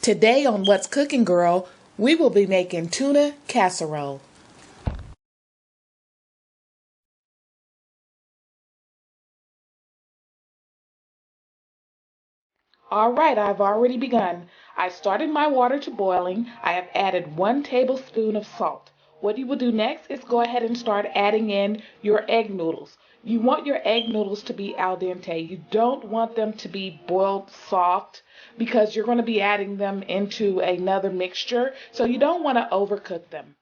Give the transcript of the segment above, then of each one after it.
Today on What's Cooking Girl, we will be making tuna casserole. Alright, I've already begun. I started my water to boiling. I have added 1 tablespoon of salt. What you will do next is go ahead and start adding in your egg noodles. You want your egg noodles to be al dente. You don't want them to be boiled soft because you're going to be adding them into another mixture, so you don't want to overcook them.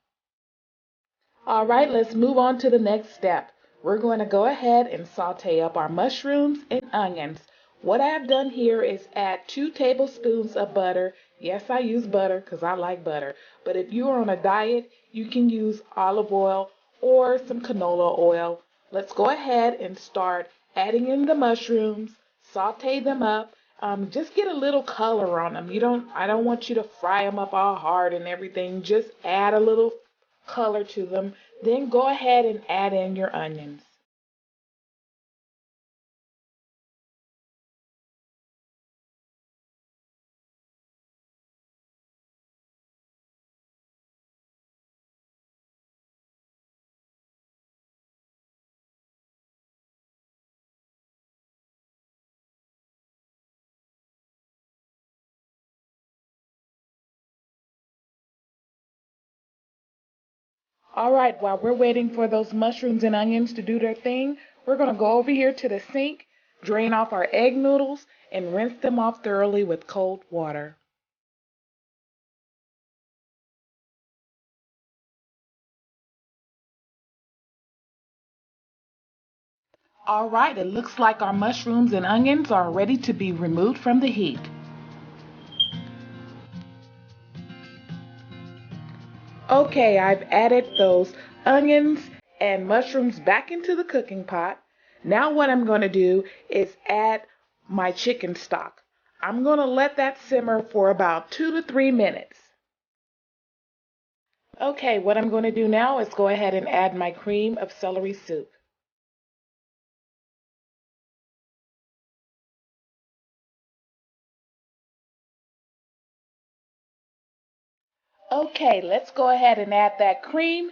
Alright, let's move on to the next step. We're going to go ahead and saute up our mushrooms and onions. What I have done here is add 2 tablespoons of butter. Yes, I use butter because I like butter. But if you are on a diet, you can use olive oil or some canola oil. Let's go ahead and start adding in the mushrooms, saute them up. Just get a little color on them. I don't want you to fry them up all hard and everything. Just add a little color to them. Then go ahead and add in your onions. Alright, while we're waiting for those mushrooms and onions to do their thing, we're going to go over here to the sink, drain off our egg noodles, and rinse them off thoroughly with cold water. Alright, it looks like our mushrooms and onions are ready to be removed from the heat. Okay, I've added those onions and mushrooms back into the cooking pot. Now what I'm going to do is add my chicken stock. I'm going to let that simmer for about 2 to 3 minutes. Okay, what I'm going to do now is go ahead and add my cream of celery soup. Okay, let's go ahead and add that cream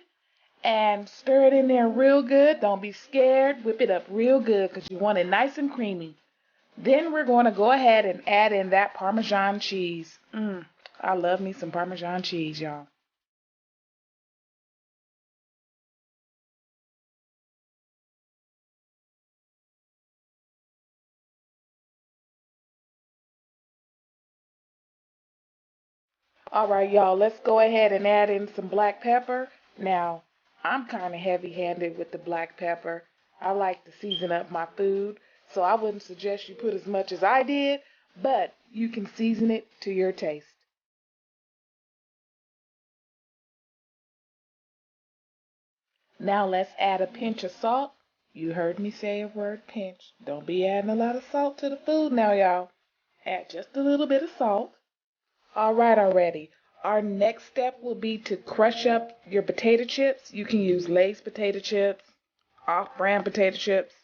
and stir it in there real good. Don't be scared. Whip it up real good because you want it nice and creamy. Then we're going to go ahead and add in that Parmesan cheese. I love me some Parmesan cheese, y'all. Alright, y'all, let's go ahead and add in some black pepper. Now, I'm kind of heavy-handed with the black pepper. I like to season up my food, so I wouldn't suggest you put as much as I did, but you can season it to your taste. Now let's add a pinch of salt. You heard me say a word pinch. Don't be adding a lot of salt to the food now, y'all. Add just a little bit of salt. Alright already. Our next step will be to crush up your potato chips. You can use Lay's potato chips, off-brand potato chips,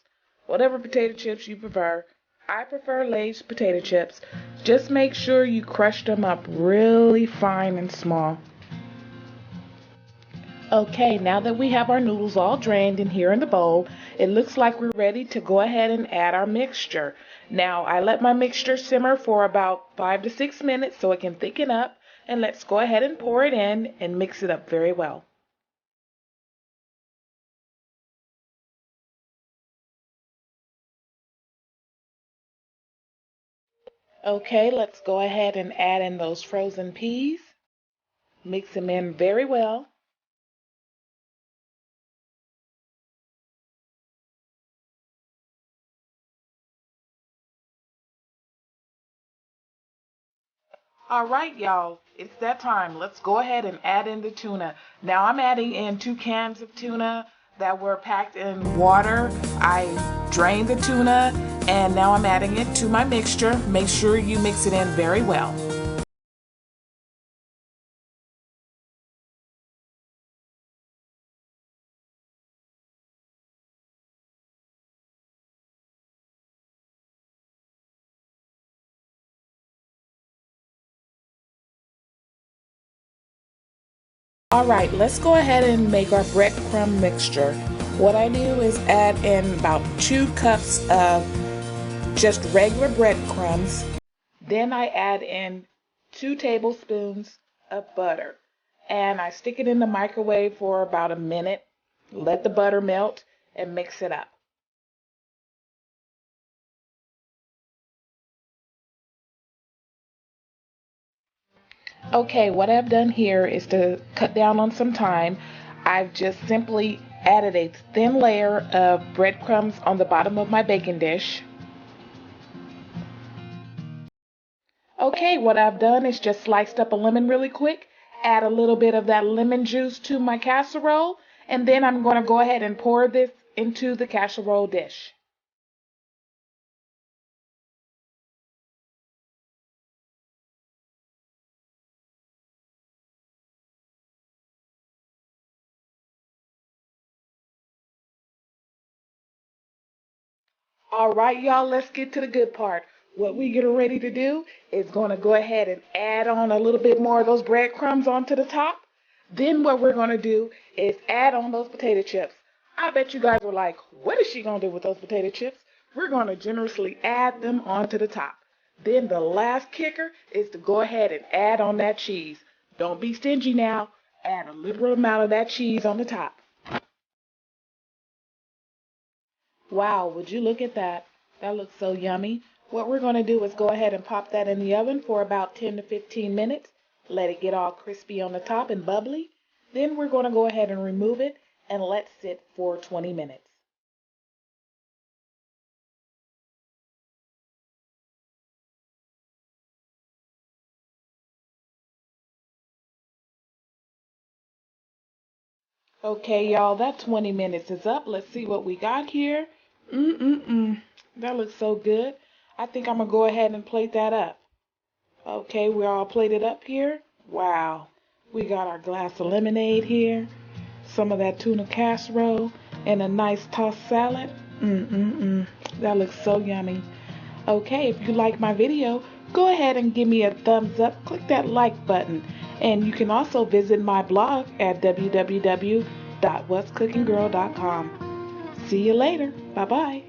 whatever potato chips you prefer. I prefer Lay's potato chips. Just make sure you crush them up really fine and small. Okay, now that we have our noodles all drained in here in the bowl, it looks like we're ready to go ahead and add our mixture. Now, I let my mixture simmer for about 5 to 6 minutes so it can thicken up, and let's go ahead and pour it in and mix it up very well. Okay, let's go ahead and add in those frozen peas. Mix them in very well. Alright, y'all, it's that time. Let's go ahead and add in the tuna. Now I'm adding in 2 cans of tuna that were packed in water. I drained the tuna and now I'm adding it to my mixture. Make sure you mix it in very well. Alright, let's go ahead and make our breadcrumb mixture. What I do is add in about 2 cups of just regular breadcrumbs. Then I add in 2 tablespoons of butter. And I stick it in the microwave for about a minute. Let the butter melt and mix it up. Okay, what I've done here is to cut down on some time. I've just simply added a thin layer of breadcrumbs on the bottom of my baking dish. Okay, what I've done is just sliced up a lemon really quick, add a little bit of that lemon juice to my casserole, and then I'm going to go ahead and pour this into the casserole dish. All right, y'all, let's get to the good part. What we get ready to do is going to go ahead and add on a little bit more of those breadcrumbs onto the top. Then what we're going to do is add on those potato chips. I bet you guys were like, what is she going to do with those potato chips? We're going to generously add them onto the top. Then the last kicker is to go ahead and add on that cheese. Don't be stingy now. Add a liberal amount of that cheese on the top. Wow, would you look at that? That looks so yummy. What we're going to do is go ahead and pop that in the oven for about 10 to 15 minutes. Let it get all crispy on the top and bubbly. Then we're going to go ahead and remove it and let sit for 20 minutes. Okay, y'all, that 20 minutes is up. Let's see what we got here. That looks so good. I think I'm going to go ahead and plate that up. Okay, we're all plated up here. Wow. We got our glass of lemonade here, some of that tuna casserole, and a nice tossed salad. That looks so yummy. Okay, if you like my video, go ahead and give me a thumbs up. Click that like button. And you can also visit my blog at www.whatscookinggirl.com. See you later. Bye-bye.